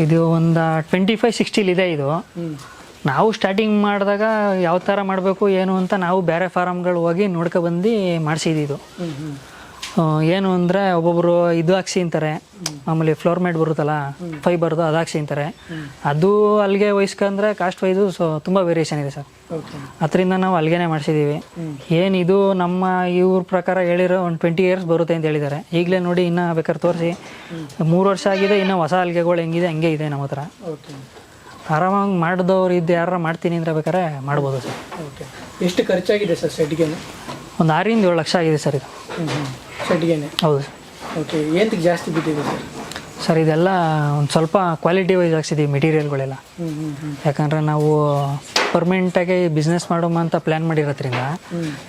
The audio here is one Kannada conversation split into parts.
ಇದು ಒಂದು 25-60 ಇದೆ ಇದು. ನಾವು ಸ್ಟಾರ್ಟಿಂಗ್ ಮಾಡಿದಾಗ ಯಾವ ಥರ ಮಾಡಬೇಕು ಏನು ಅಂತ ನಾವು ಬೇರೆ ಫಾರಮ್ಗಳು ಹೋಗಿ ನೋಡ್ಕೊಬಂದು ಮಾಡಿಸಿದ್ದು. ಏನು ಅಂದರೆ ಒಬ್ಬೊಬ್ಬರು ಇದು ಹಾಕ್ಸಿ ಅಂತಾರೆ, ಮಾಮೂಲಿ ಫ್ಲೋರ್ ಮ್ಯಾಟ್ ಬರುತ್ತಲ್ಲ ಫೈಬರ್ದು ಅದು ಹಾಕ್ಸಿ ಅಂತಾರೆ. ಅದು ಅಲ್ಲಿಗೆ ವಹಿಸ್ಕೊಂಡ್ರೆ ಕಾಸ್ಟ್ ವೈಸು ತುಂಬ ವೇರಿಯೇಷನ್ ಇದೆ ಸರ್. ಅದರಿಂದ ನಾವು ಅಲ್ಲಿಗೆ ಮಾಡಿಸಿದ್ದೀವಿ. ಏನಿದು ನಮ್ಮ ಇವ್ರ ಪ್ರಕಾರ ಹೇಳಿರೋ ಒಂದು 20 ಇಯರ್ಸ್ ಬರುತ್ತೆ ಅಂತ ಹೇಳಿದ್ದಾರೆ. ಈಗಲೇ ನೋಡಿ ಇನ್ನೂ ಬೇಕಾದ್ರೆ ತೋರಿಸಿ 3 ವರ್ಷ ಆಗಿದೆ, ಇನ್ನೂ ಹೊಸ ಅಲ್ಲಿಗೆಗಳು ಹೆಂಗಿದೆ ಹಂಗೆ ಇದೆ ನಮ್ಮ ಹತ್ರ. ಆರಾಮಾಗಿ ಮಾಡಿದವ್ರು ಇದ್ದು ಯಾರು ಮಾಡ್ತೀನಿ ಅಂದರೆ ಬೇಕಾದ್ರೆ ಮಾಡ್ಬೋದು ಸರ್. ಎಷ್ಟು ಖರ್ಚಾಗಿದೆ ಸರ್ ಶೆಡ್ಗೆ? ಒಂದು 6-7 ಲಕ್ಷ ಆಗಿದೆ ಸರ್ ಇದು ಶೆಡ್ಗೆ. ಹೌದು ಸರ್. ಓಕೆ, ಏನಕ್ಕೆ ಜಾಸ್ತಿ ಬಿದ್ದಿದೆ ಸರ್? ಸರ್ ಇದೆಲ್ಲ ಒಂದು ಸ್ವಲ್ಪ ಕ್ವಾಲಿಟಿ ವೈಸ್ ಹಾಕ್ಸಿದ್ದೀವಿ ಮೆಟೀರಿಯಲ್ಗಳೆಲ್ಲ. ಯಾಕಂದರೆ ನಾವು ಪರ್ಮನೆಂಟಾಗಿ ಬಿಸ್ನೆಸ್ ಮಾಡೋಮ ಅಂತ ಪ್ಲ್ಯಾನ್ ಮಾಡಿರೋದ್ರಿಂದ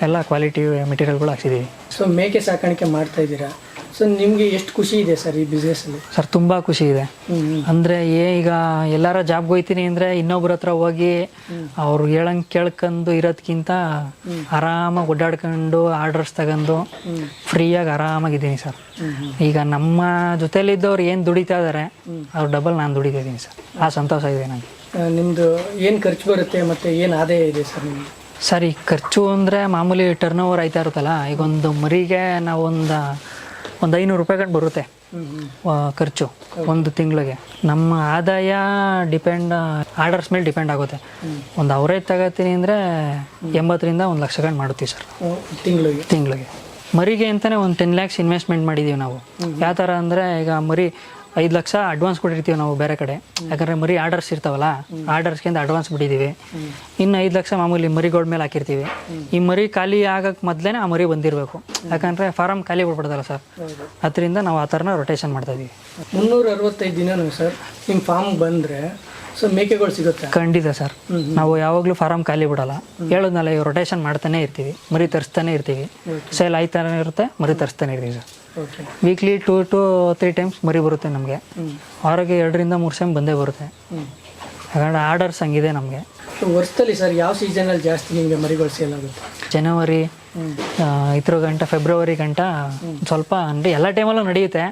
ಎಲ್ಲ ಕ್ವಾಲಿಟಿ ಮೆಟೀರಿಯಲ್ಗಳು ಹಾಕ್ಸಿದ್ದೀವಿ. ಸೊ ಮೇಕೆ ಸಾಕಾಣಿಕೆ ಮಾಡ್ತಾ ಇದ್ದೀರಾ, ಸೊ ನಿಮಗೆ ಎಷ್ಟು ಖುಷಿ ಇದೆ ಸರ್ ಈ ಬಿಸ್ನೆಸ್ಸಲ್ಲಿ? ಸರ್ ತುಂಬ ಖುಷಿ ಇದೆ. ಅಂದರೆ ಈಗ ಎಲ್ಲಾರ ಜಾಬ್ಗೆ ಹೋಗ್ತೀನಿ ಅಂದರೆ ಇನ್ನೊಬ್ರ ಹತ್ರ ಹೋಗಿ ಅವ್ರು ಹೇಳಂಗೆ ಕೇಳ್ಕೊಂಡು ಇರೋದಕ್ಕಿಂತ ಆರಾಮಾಗಿ ಓಡಾಡ್ಕೊಂಡು ಆರ್ಡರ್ಸ್ ತಗೊಂಡು ಫ್ರೀಯಾಗಿ ಆರಾಮಾಗಿದ್ದೀನಿ ಸರ್. ಈಗ ನಮ್ಮ ಜೊತೆಲಿದ್ದವ್ರು ಏನು ದುಡಿತಾ ಇದ್ದಾರೆ ಅವ್ರು ಡಬಲ್ ನಾನು ದುಡಿತಾ ಇದ್ದೀನಿ ಸರ್. ಆ ಸಂತೋಷ ಇದೆ ನನಗೆ. ನಿಮ್ಮದು ಏನು ಖರ್ಚು ಬರುತ್ತೆ ಮತ್ತು ಏನು ಆದಾಯ ಇದೆ ಸರ್ ನಿಮಗೆ? ಸರ್ ಈ ಖರ್ಚು ಅಂದರೆ ಮಾಮೂಲಿ ಟರ್ನ್ ಓವರ್ ಆಯ್ತಾ ಇರುತ್ತಲ್ಲ, ಈಗ ಒಂದು ಮರಿಗೆ ನಾವು ಒಂದು 500 ರೂಪಾಯಿ ಗಂಟು ಬರುತ್ತೆ ಖರ್ಚು ಒಂದು ತಿಂಗಳಿಗೆ. ನಮ್ಮ ಆದಾಯ ಡಿಪೆಂಡ್ ಆರ್ಡರ್ಸ್ ಮೇಲೆ ಡಿಪೆಂಡ್ ಆಗುತ್ತೆ. ಒಂದು ಅವರೇಜ್ ತಗೋತೀನಿ ಅಂದರೆ 80ರಿಂದ 1 ಲಕ್ಷ ಗಂಟು ಮಾಡುತ್ತೀವಿ ಸರ್ ತಿಂಗಳಿಗೆ. ಮರಿಗೆ ಅಂತಲೇ ಒಂದು 10 lakhs ಇನ್ವೆಸ್ಟ್ಮೆಂಟ್ ಮಾಡಿದ್ದೀವಿ ನಾವು. ಯಾವ ಥರ ಅಂದರೆ ಈಗ ಮರಿ 5 ಲಕ್ಷ ಅಡ್ವಾನ್ಸ್ ಕೊಟ್ಟಿರ್ತೀವಿ ನಾವು ಬೇರೆ ಕಡೆ. ಯಾಕಂದರೆ ಮರಿ ಆರ್ಡರ್ಸ್ ಇರ್ತಾವಲ್ಲ, ಆರ್ಡರ್ಸ್ಗಿಂತ ಅಡ್ವಾನ್ಸ್ ಬಿಟ್ಟಿದ್ದೀವಿ. ಇನ್ನು 5 ಲಕ್ಷ ಮಾಮೂಲಿ ಮರಿಗಳ ಮೇಲೆ ಹಾಕಿರ್ತೀವಿ. ಈ ಮರಿ ಖಾಲಿ ಆಗಕ್ಕೆ ಮೊದಲೇ ಆ ಮರಿ ಬಂದಿರಬೇಕು, ಯಾಕಂದರೆ ಫಾರಮ್ ಖಾಲಿ ಬಿಡ್ಬಿಡ್ತಲ್ಲ ಸರ್. ಅದರಿಂದ ನಾವು ಆ ಥರನ ರೊಟೇಷನ್ ಮಾಡ್ತಾಯಿದ್ದೀವಿ. 365 ದಿನನೂ ಸರ್ ನಿಮ್ಮ ಫಾರ್ಮ್ ಬಂದರೆ ಸೊ ಮೇಕೆಗಳು ಸಿಗುತ್ತೆ? ಖಂಡಿತ ಸರ್. ನಾವು ಯಾವಾಗಲೂ ಫಾರಮ್ ಖಾಲಿ ಬಿಡಲ್ಲ. ಹೇಳೋದ್ನಲ್ಲ, ಈಗ ರೊಟೇಷನ್ ಮಾಡ್ತಾನೆ ಇರ್ತೀವಿ, ಮರಿ ತರಿಸ್ತಾನೆ ಇರ್ತೀವಿ. ಸೇಲ್ ಆಯ್ತಾನೆ ಇರುತ್ತೆ, ಮರಿ ತರಿಸ್ತಾನೆ ಇರ್ತೀವಿ ಸರ್. ವೀಕ್ಲಿ 2 to 3 times ಮರಿ ಬರುತ್ತೆ ನಮಗೆ. ವಾರಕ್ಕೆ 2ರಿಂದ 3 ಟೈಮ್ ಬಂದೇ ಬರುತ್ತೆ. ಯಾಕಂದರೆ ಆರ್ಡರ್ಸ್ ಹಂಗಿದೆ ನಮಗೆ. ವರ್ಷದಲ್ಲಿ ಸರ್ ಯಾವ ಸೀಸನಲ್ಲಿ ಜಾಸ್ತಿ ನಿಮಗೆ ಮರಿಗಳು ಸೇಲ್ ಆಗುತ್ತೆ? ಜನವರಿ ಇದ್ರ ಗಂಟ ಫೆಬ್ರವರಿ ಗಂಟ ಸ್ವಲ್ಪ ಅಂದರೆ ಎಲ್ಲ ಟೈಮಲ್ಲೂ ನಡೆಯುತ್ತೆ.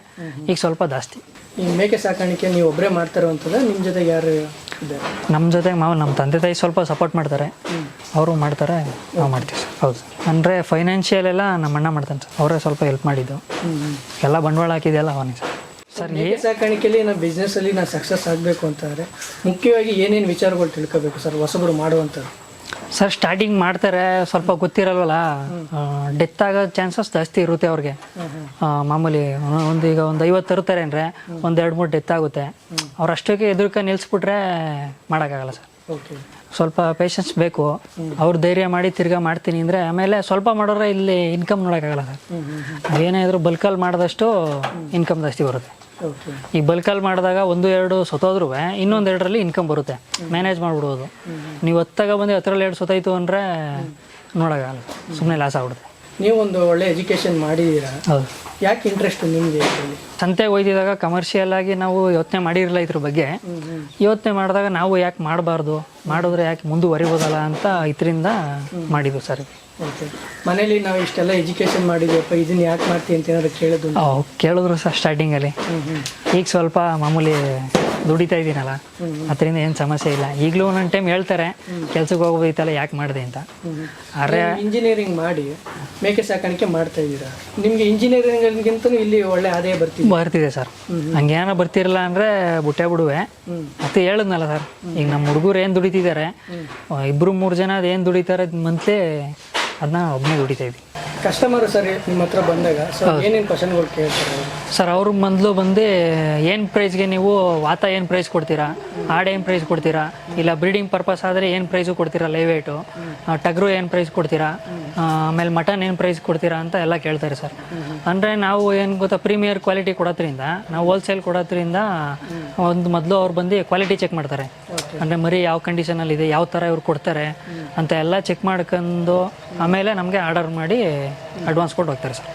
ಈಗ ಸ್ವಲ್ಪ ಜಾಸ್ತಿ. ಈ ಮೇಕೆ ಸಾಕಾಣಿಕೆ ನೀವು ಒಬ್ಬರೇ ಮಾಡ್ತಾರಂತದ, ನಿಮ್ಮ ಜೊತೆಗೆ ಯಾರು ಇದ್ದಾರೆ? ನಮ್ಮ ಜೊತೆಗೆ ನಮ್ಮ ತಂದೆ ತಾಯಿ ಸ್ವಲ್ಪ ಸಪೋರ್ಟ್ ಮಾಡ್ತಾರೆ, ಅವರು ಮಾಡ್ತಾರೆ, ನಾವು ಮಾಡ್ತೀವಿ ಸರ್. ಹೌದು. ಅಂದರೆ ಫೈನಾನ್ಷಿಯಲ್ ಎಲ್ಲ ನಮ್ಮ ಅಣ್ಣ ಮಾಡ್ತಾನೆ ಸರ್. ಅವರೇ ಸ್ವಲ್ಪ ಹೆಲ್ಪ್ ಮಾಡಿದ್ದು, ಎಲ್ಲ ಬಂಡವಾಳ ಹಾಕಿದೆಯಲ್ಲ ಅವನೇ ಸರ್. ಸರ್ ಮೇಕೆ ಸಾಕಾಣಿಕೆಯಲ್ಲಿ ನಾವು ಬಿಸ್ನೆಸ್ಸಲ್ಲಿ ನಾನು ಸಕ್ಸಸ್ ಆಗಬೇಕು ಅಂತಂದರೆ ಮುಖ್ಯವಾಗಿ ಏನೇನು ವಿಚಾರಗಳು ತಿಳ್ಕೋಬೇಕು ಸರ್ ಹೊಸಬರು ಮಾಡುವಂಥದ್ದು? ಸರ್ ಸ್ಟಾರ್ಟಿಂಗ್ ಮಾಡ್ತಾರೆ, ಸ್ವಲ್ಪ ಗೊತ್ತಿರಲ್ವಲ್ಲ, ಡೆತ್ ಆಗೋ ಚಾನ್ಸಸ್ ಜಾಸ್ತಿ ಇರುತ್ತೆ ಅವ್ರಿಗೆ. ಮಾಮೂಲಿ ಈಗ ಒಂದು 50 ತರುತ್ತಾರೆ ಅಂದರೆ ಒಂದು 2-3 ಡೆತ್ ಆಗುತ್ತೆ. ಅವ್ರು ಅಷ್ಟಕ್ಕೆ ಎದುರ್ಕ ನಿಲ್ಲಿಸ್ಬಿಟ್ರೆ ಮಾಡೋಕ್ಕಾಗಲ್ಲ ಸರ್. ಸ್ವಲ್ಪ ಪೇಷನ್ಸ್ ಬೇಕು. ಅವ್ರು ಧೈರ್ಯ ಮಾಡಿ ತಿರ್ಗಾ ಮಾಡ್ತೀನಿ ಅಂದರೆ ಆಮೇಲೆ ಸ್ವಲ್ಪ ಮಾಡೋರೆ ಇಲ್ಲಿ ಇನ್ಕಮ್ ನೋಡೋಕ್ಕಾಗಲ್ಲ ಸರ್. ಏನೇ ಇದ್ರು ಬಲ್ಕಲ್ಲಿ ಮಾಡಿದಷ್ಟು ಇನ್ಕಮ್ ಜಾಸ್ತಿ ಬರುತ್ತೆ. ಈ ಬಲ್ಕಲ್ಲಿ ಮಾಡಿದಾಗ 1-2 ಸೊತ್ತೋದ್ರೂ ಇನ್ನೊಂದು 2ರಲ್ಲಿ ಇನ್ಕಮ್ ಬರುತ್ತೆ, ಮ್ಯಾನೇಜ್ ಮಾಡಿಬಿಡ್ಬೋದು. ನೀವು 10 ಬಂದು 10ರಲ್ಲಿ 2 ಸೊತ್ತಾಯ್ತು ಅಂದರೆ ನೋಡೋಕ್ಕಾಗಲ್ಲ, ಸುಮ್ಮನೆ ಲಾಸ್ ಆಗ್ಬಿಡುತ್ತೆ. ನೀವು ಒಂದು ಒಳ್ಳೆ ಎಜುಕೇಷನ್ ಮಾಡಿದ್ದೀರಾ. ಹೌದು. ಯಾಕೆ ಇಂಟ್ರೆಸ್ಟ್ ನಿಮಗೆ? ಸಂತೆಗೆ ಹೋಯ್ತಿದ್ದಾಗ ಕಮರ್ಷಿಯಲ್ ಆಗಿ ನಾವು ಯೋಚನೆ ಮಾಡಿರಲಿಲ್ಲ ಇದ್ರ ಬಗ್ಗೆ. ಯೋಚನೆ ಮಾಡಿದಾಗ ನಾವು ಯಾಕೆ ಮಾಡಬಾರ್ದು, ಮಾಡಿದ್ರೆ ಯಾಕೆ ಮುಂದುವರಿಬೋದಲ್ಲ ಅಂತ ಇದರಿಂದ ಮಾಡಿದ್ವು ಸರ್. ಓಕೆ. ಮನೇಲಿ ನಾವು ಇಷ್ಟೆಲ್ಲ ಎಜುಕೇಷನ್ ಮಾಡಿದ್ವಪ್ಪ, ಇದನ್ನ ಯಾಕೆ ಮಾಡ್ತೀವಿ ಅಂತ ಏನಾದ್ರು ಕೇಳಿದ್ರು ಸರ್ ಸ್ಟಾರ್ಟಿಂಗಲ್ಲಿ. ಈಗ ಸ್ವಲ್ಪ ಮಾಮೂಲಿ ದುಡಿತಾ ಇದ್ದೀನಲ್ಲ, ಅದರಿಂದ ಏನು ಸಮಸ್ಯೆ ಇಲ್ಲ. ಈಗಲೂ ಒಂದೊಂದು ಟೈಮ್ ಹೇಳ್ತಾರೆ ಕೆಲ್ಸಕ್ಕೆ ಹೋಗ್ಬೋದಿತ್ತಲ್ಲ ಯಾಕೆ ಮಾಡಿದೆ ಅಂತ. ಅರೆ ಇಂಜಿನಿಯರಿಂಗ್ ಮಾಡಿ ಮೇಕೆ ಸಾಕಾಣಿಕೆ ಮಾಡ್ತಾ ಇದ್ದೀರಾ, ನಿಮಗೆ ಇಂಜಿನಿಯರಿಂಗ್ಗಿಂತಲೂ ಇಲ್ಲಿ ಒಳ್ಳೆ ಆದಾಯ ಬರ್ತಿದೆ ಸರ್. ಹಂಗೇನೋ ಬರ್ತಿರಲ್ಲ ಅಂದರೆ ಬುಟ್ಟೆ ಬಿಡುವೆ. ಮತ್ತೆ ಹೇಳಿದ್ನಲ್ಲ ಸರ್, ಈಗ ನಮ್ಮ ಹುಡುಗರು ಏನು ದುಡಿತಿದ್ದಾರೆ, 2-3 ಜನ ಅದು ಏನು ದುಡಿತಾರೆ ಮಂತ್ಲಿ, ಅದನ್ನ ಒಬ್ಬನೇ ದುಡಿತಾ ಇದ್ದೀವಿ. ಕಸ್ಟಮರ್ ಸರ್ ನಿಮ್ಮ ಹತ್ರ ಬಂದಾಗ ಏನೇನು ಕ್ವಶನ್ಗಳು ಕೇಳ್ತಾರೆ ಸರ್? ಅವರು ಮೊದಲು ಬಂದು ಏನು ಪ್ರೈಸ್ಗೆ ನೀವು ವಾತ ಏನು ಪ್ರೈಸ್ ಕೊಡ್ತೀರಾ, ಆಡು ಏನು ಪ್ರೈಸ್ ಕೊಡ್ತೀರಾ, ಇಲ್ಲ ಬ್ರೀಡಿಂಗ್ ಪರ್ಪಸ್ ಆದರೆ ಏನು ಪ್ರೈಸು ಕೊಡ್ತೀರಾ, ಲೈವ್ ವೇಟು, ಟಗ್ರು ಏನು ಪ್ರೈಸ್ ಕೊಡ್ತೀರಾ, ಆಮೇಲೆ ಮಟನ್ ಏನು ಪ್ರೈಸ್ ಕೊಡ್ತೀರಾ ಅಂತ ಎಲ್ಲ ಕೇಳ್ತಾರೆ ಸರ್. ಅಂದರೆ ನಾವು ಏನು ಗೊತ್ತಾ, ಪ್ರೀಮಿಯರ್ ಕ್ವಾಲಿಟಿ ಕೊಡೋದ್ರಿಂದ, ನಾವು ಹೋಲ್ಸೇಲ್ ಕೊಡೋದ್ರಿಂದ ಒಂದು ಮೊದಲು ಅವ್ರು ಬಂದು ಕ್ವಾಲಿಟಿ ಚೆಕ್ ಮಾಡ್ತಾರೆ. ಅಂದರೆ ಮರಿ ಯಾವ ಕಂಡೀಷನಲ್ಲಿದೆ, ಯಾವ ಥರ ಇವ್ರು ಕೊಡ್ತಾರೆ ಅಂತ ಎಲ್ಲ ಚೆಕ್ ಮಾಡ್ಕೊಂಡು ಆಮೇಲೆ ನಮಗೆ ಆರ್ಡರ್ ಮಾಡಿ ಅಡ್ವಾನ್ಸ್ ಕೊಟ್ಟು ಹೋಗ್ತಾರೆ ಸರ್.